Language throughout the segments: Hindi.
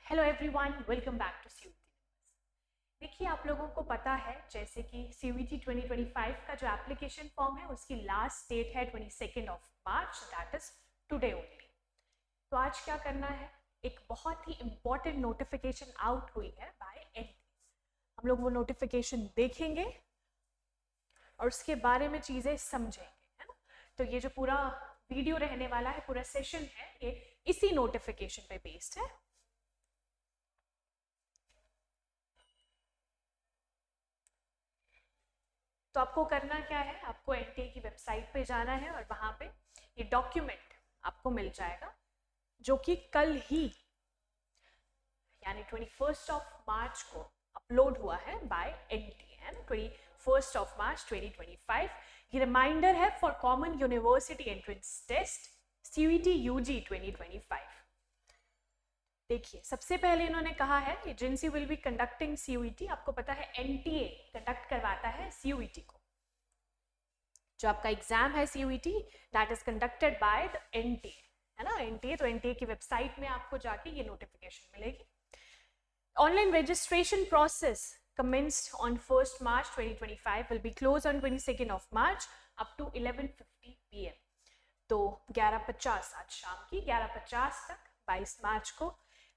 Hello everyone, welcome back to CUET. देखिए, आप लोगों को पता है जैसे कि सीयूटी 2025 का जो एप्लीकेशन फॉर्म है उसकी लास्ट डेट है 22 मार्च, दैट इज टुडे ओनली। तो आज क्या करना है, एक बहुत ही इम्पॉर्टेंट नोटिफिकेशन आउट हुई है बाय एनटीए। हम लोग वो नोटिफिकेशन देखेंगे और उसके बारे में चीज़ें समझेंगे, है ना। तो ये जो पूरा वीडियो रहने वाला है, पूरा सेशन है, ये इसी नोटिफिकेशन पे बेस्ड है। तो आपको करना क्या है, आपको एनटीए की वेबसाइट पे जाना है और वहाँ पे ये डॉक्यूमेंट आपको मिल जाएगा जो कि कल ही यानी 21 मार्च को अपलोड हुआ है बाय एनटीए, है ना। 21 मार्च 2025। ये रिमाइंडर है for common university entrance test CUET UG 2025। देखिए, सबसे पहले इन्होंने कहा है agency will be conducting CUET. आपको पता है एनटीए कंडक्ट करवाता है सीयूटी को। जो आपका एग्जाम है CUET, that is conducted by the NTA, है ना। एनटीए, तो एनटीए की वेबसाइट में आपको जाके ये नोटिफिकेशन मिलेगी। Online registration process commenced on 1st March 2025 will be closed on 22nd March up to 11:50 PM। तो 11:50 आज शाम की 11:50 तक 22 मार्च को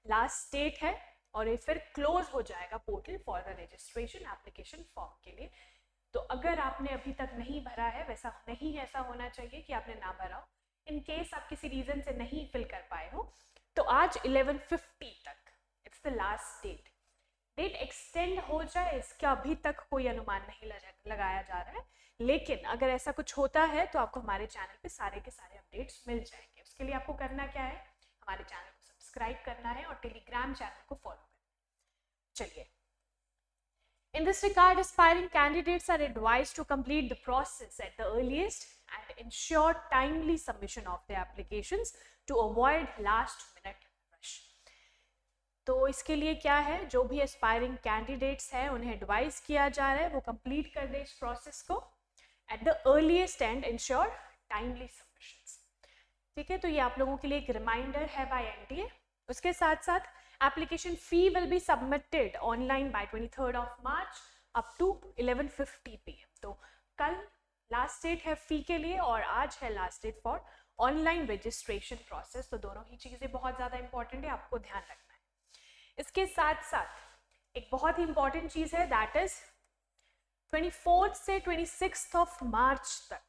लास्ट डेट है और ये फिर क्लोज हो जाएगा portal for the registration application form के लिए। तो अगर आपने अभी तक नहीं भरा है, वैसा नहीं ऐसा होना चाहिए कि आपने ना भरा हो। इन केस आप किसी रीजन से नहीं फिल कर पाए हो तो आज 11:50 तक it's the last date. Date extend हो जाए इसका अभी तक कोई अनुमान नहीं लगाया जा रहा है, लेकिन अगर ऐसा कुछ होता है तो आपको हमारे चैनल पे सारे के सारे अपडेट्स मिल जाएंगे। उसके लिए आपको करना क्या है, हमारे चैनल को सब्सक्राइब करना है और टेलीग्राम चैनल को फॉलो करना है। चलिए, in this regard, aspiring candidates are advised to complete the process at the earliest and ensure timely submission of their applications to avoid last minute rush। तो इसके लिए क्या है, जो भी एस्पायरिंग कैंडिडेट्स हैं उन्हें एडवाइस किया जा रहा है वो कंप्लीट कर दे इस प्रोसेस को at the earliest and ensure timely submissions. ठीक है, तो ये आप लोगों के लिए एक रिमाइंडर है बाय एनटीए। उसके साथ साथ application fee will be submitted online by 23 March up to 11:50 PM। तो कल लास्ट डेट है फी के लिए और आज है last date for online registration process. तो दोनों ही चीज़ें बहुत ज़्यादा इंपॉर्टेंट है, आपको ध्यान रखना है। इसके साथ साथ एक बहुत ही इंपॉर्टेंट चीज है, दैट इज 24 से 26 मार्च तक।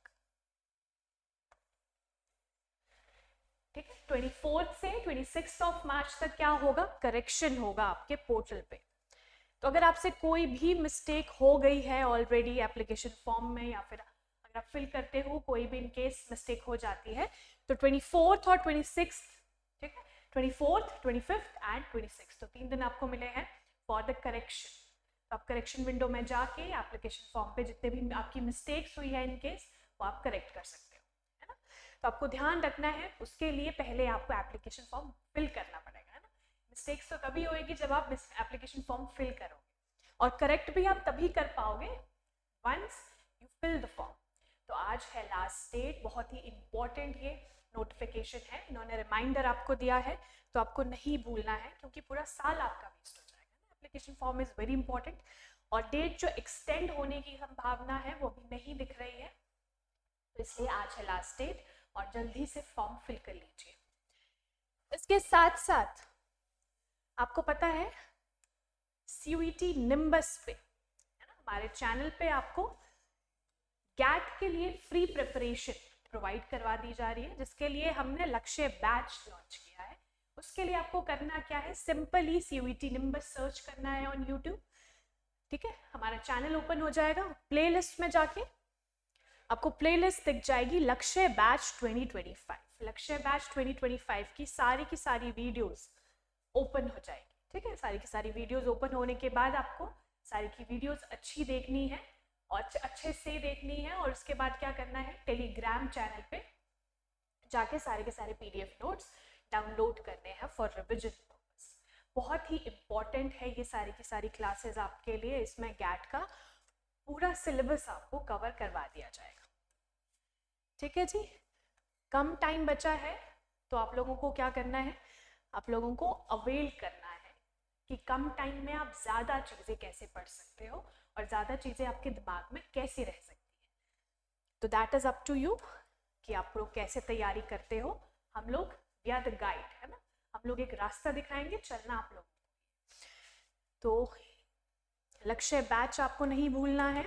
ठीक है, 24 से 26 मार्च तक क्या होगा, करेक्शन होगा आपके पोर्टल पे। तो अगर आपसे कोई भी मिस्टेक हो गई है ऑलरेडी एप्लीकेशन फॉर्म में या फिर अगर आप फिल करते हो कोई भी इनकेस मिस्टेक हो जाती है तो 24 और 26, ठीक है, 24th, 25th एंड 26, तो 3 दिन आपको मिले हैं फॉर द करेक्शन। तो आप करेक्शन विंडो में जाके एप्लीकेशन फॉर्म पे जितने भी आपकी मिस्टेक्स हुई है इन केस वो आप करेक्ट कर सकते हो, है ना। तो आपको ध्यान रखना है, उसके लिए पहले आपको एप्लीकेशन फॉर्म फिल करना पड़ेगा, है ना। मिस्टेक्स तो तभी होएगी जब आप एप्लीकेशन फॉर्म फिल करोगे और करेक्ट भी आप तभी कर पाओगे once you fill the form. तो आज है लास्ट डेट, बहुत ही इंपॉर्टेंट ये नोटिफिकेशन है, इन्होंने रिमाइंडर आपको दिया है तो आपको नहीं भूलना है क्योंकि पूरा साल आपका वेस्ट हो जाएगा ना। Application form is very important और डेट जो एक्सटेंड होने की संभावना है वो भी नहीं दिख रही है, तो इसलिए आज है लास्ट डेट और जल्दी से फॉर्म फिल कर लीजिए। इसके साथ साथ आपको पता है सीयूटी निम्बस पे, है ना, हमारे चैनल पे आपको गैट के लिए फ्री प्रिपरेशन प्रोवाइड करवा दी जा रही है, जिसके लिए हमने लक्ष्य बैच लॉन्च किया है। उसके लिए आपको करना क्या है, सिंपली सीयूटी निम्बस सर्च करना है ऑन यूट्यूब। ठीक है, हमारा चैनल ओपन हो जाएगा, प्लेलिस्ट में जाके आपको प्लेलिस्ट दिख जाएगी लक्ष्य बैच 2025। लक्ष्य बैच 2025 की सारी वीडियोस ओपन हो जाएगी। ठीक है, सारी की सारी वीडियोस ओपन होने के बाद आपको सारी की वीडियोस अच्छी देखनी है और अच्छे से देखनी है और उसके बाद क्या करना है, टेलीग्राम चैनल पे जाके सारे के सारे पीडीएफ नोट्स डाउनलोड करने हैं फॉर रिविजन पर्पस। बहुत ही इंपॉर्टेंट है ये सारी की सारी क्लासेस आपके लिए। इसमें गैट का पूरा सिलेबस आपको कवर करवा दिया जाएगा। ठीक है जी, कम टाइम बचा है तो आप लोगों को क्या करना है, आप लोगों को अवेल करना है कि कम टाइम में आप ज़्यादा चीज़ें कैसे पढ़ सकते हो और ज़्यादा चीज़ें आपके दिमाग में कैसे रह सकती है। तो that is up to you कि आप लोग कैसे तैयारी करते हो। हम लोग वी आर द गाइड, है ना, हम लोग एक रास्ता दिखाएंगे, चलना आप लोग। तो लक्ष्य बैच आपको नहीं भूलना है,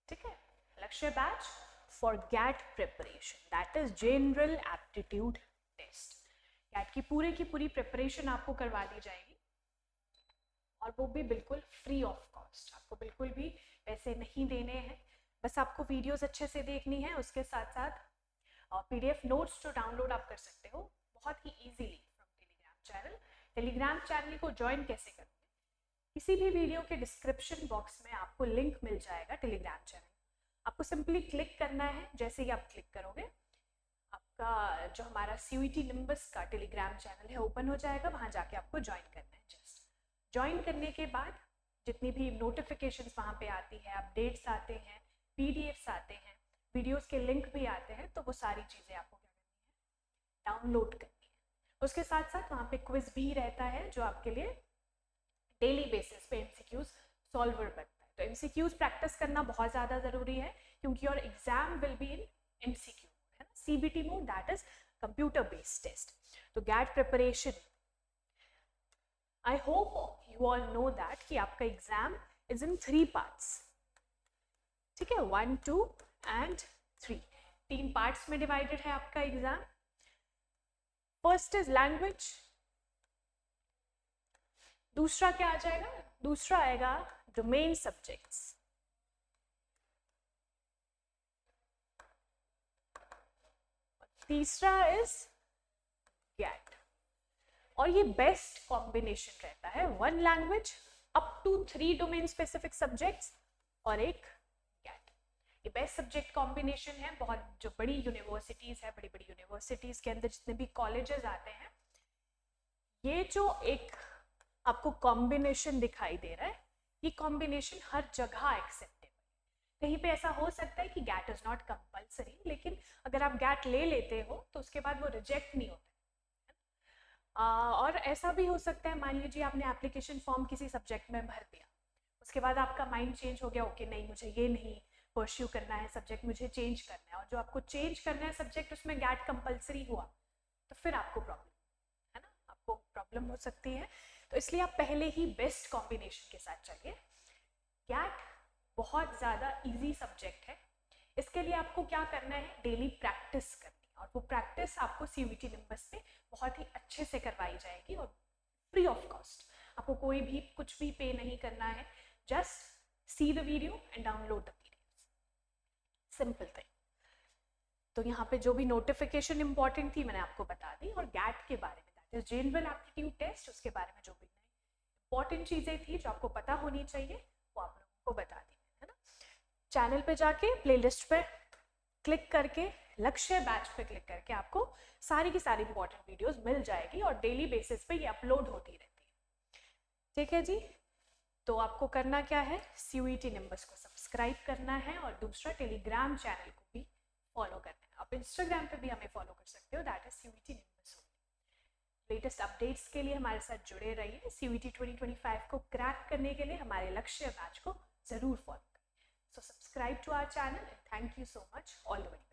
ठीक है। Lakshya batch for GAT preparation, that is general aptitude test. GAT की पूरी प्रिपरेशन आपको करवा दी जाएगी और वो भी बिल्कुल फ्री ऑफ कॉस्ट। आपको बिल्कुल भी पैसे नहीं देने हैं, बस आपको वीडियोस अच्छे से देखनी है, उसके साथ साथ PDF नोट्स जो डाउनलोड आप कर सकते हो बहुत ही easily from Telegram channel. Telegram channel को ज्वाइन कैसे करोगे, किसी भी वीडियो के डिस्क्रिप्शन बॉक्स में आपको लिंक मिल जाएगा टेलीग्राम चैनल। आपको सिंपली क्लिक करना है, जैसे ही आप क्लिक करोगे आपका जो हमारा CUET निम्बस का टेलीग्राम चैनल है ओपन हो जाएगा, वहाँ जाके आपको ज्वाइन करना है। जस्ट ज्वाइन करने के बाद जितनी भी नोटिफिकेशंस वहाँ पे आती है, अपडेट्स आते हैं, PDFs आते हैं, वीडियोस के लिंक भी आते हैं, तो वो सारी चीज़ें आपको क्या करनी है, डाउनलोड करनी है। उसके साथ साथ वहाँ पे क्विज भी रहता है जो आपके लिए डेली बेसिस पे MCQs सॉल्वर बनता है। तो MCQs प्रैक्टिस करना बहुत ज़्यादा ज़रूरी है क्योंकि और exam will be in MCQ, है ना, CBT mode, that is computer based test. तो GATE preparation, I hope you all know that कि आपका एग्जाम इज इन 3 पार्ट्स, ठीक है, 1, 2 एंड 3, 3 पार्ट्स में डिवाइडेड है आपका एग्जाम। फर्स्ट इज लैंग्वेज, दूसरा क्या आ जाएगा, दूसरा आएगा डोमेन सब्जेक्ट्स, तीसरा इज गैट। और ये बेस्ट कॉम्बिनेशन रहता है, 1 language up to 3 domain specific subjects और एक गैट। ये बेस्ट सब्जेक्ट कॉम्बिनेशन है। बहुत जो बड़ी यूनिवर्सिटीज है, बड़ी बड़ी यूनिवर्सिटीज के अंदर जितने भी कॉलेजेस आते हैं, ये जो एक आपको कॉम्बिनेशन दिखाई दे रहा है, ये कॉम्बिनेशन हर जगह एक्सेप्टेबल। कहीं पे ऐसा हो सकता है कि गैट इज नॉट कंपल्सरी, लेकिन अगर आप गैट ले लेते हो तो उसके बाद वो रिजेक्ट नहीं होता। और ऐसा भी हो सकता है, मान लीजिए आपने एप्लीकेशन फॉर्म किसी सब्जेक्ट में भर दिया, उसके बाद आपका माइंड चेंज हो गया, ओके नहीं मुझे ये नहीं परस्यू करना है सब्जेक्ट, मुझे चेंज करना है, और जो आपको चेंज करना है सब्जेक्ट उसमें गैट कंपल्सरी हुआ, तो फिर आपको प्रॉब्लम, है ना, आपको प्रॉब्लम हो सकती है। तो इसलिए आप पहले ही बेस्ट कॉम्बिनेशन के साथ चलिए। गैट बहुत ज़्यादा इजी सब्जेक्ट है, इसके लिए आपको क्या करना है, डेली प्रैक्टिस करनी, और वो प्रैक्टिस आपको CUET निम्बस में बहुत ही अच्छे से करवाई जाएगी और फ्री ऑफ कॉस्ट। आपको कोई भी कुछ भी पे नहीं करना है, just see the video and download the PDFs, simple thing. तो यहाँ पे जो भी नोटिफिकेशन इंपॉर्टेंट थी मैंने आपको बता दी, और गैट के बारे में, that is general aptitude test, उसके बारे में जो भी इंपॉर्टेंट चीज़ें थी जो आपको पता होनी चाहिए वो आप लोगों को बता दी, है ना। चैनल पे जाके प्लेलिस्ट पे क्लिक करके लक्ष्य बैच पे क्लिक करके आपको सारी की सारी इंपॉर्टेंट वीडियोस मिल जाएगी और डेली बेसिस पे ये अपलोड होती रहती है, ठीक है जी। तो आपको करना क्या है, CUET निम्बस को सब्सक्राइब करना है और दूसरा टेलीग्राम चैनल को भी फॉलो करना है। आप इंस्टाग्राम पे भी हमें फॉलो कर सकते हो, that is CUET nimbus. Latest updates के लिए हमारे साथ जुड़े रहिए। CUET 2025 को क्रैक करने के लिए हमारे लक्ष्य बैच को जरूर फॉलो करें। So subscribe to our channel. Thank you so much, all the way.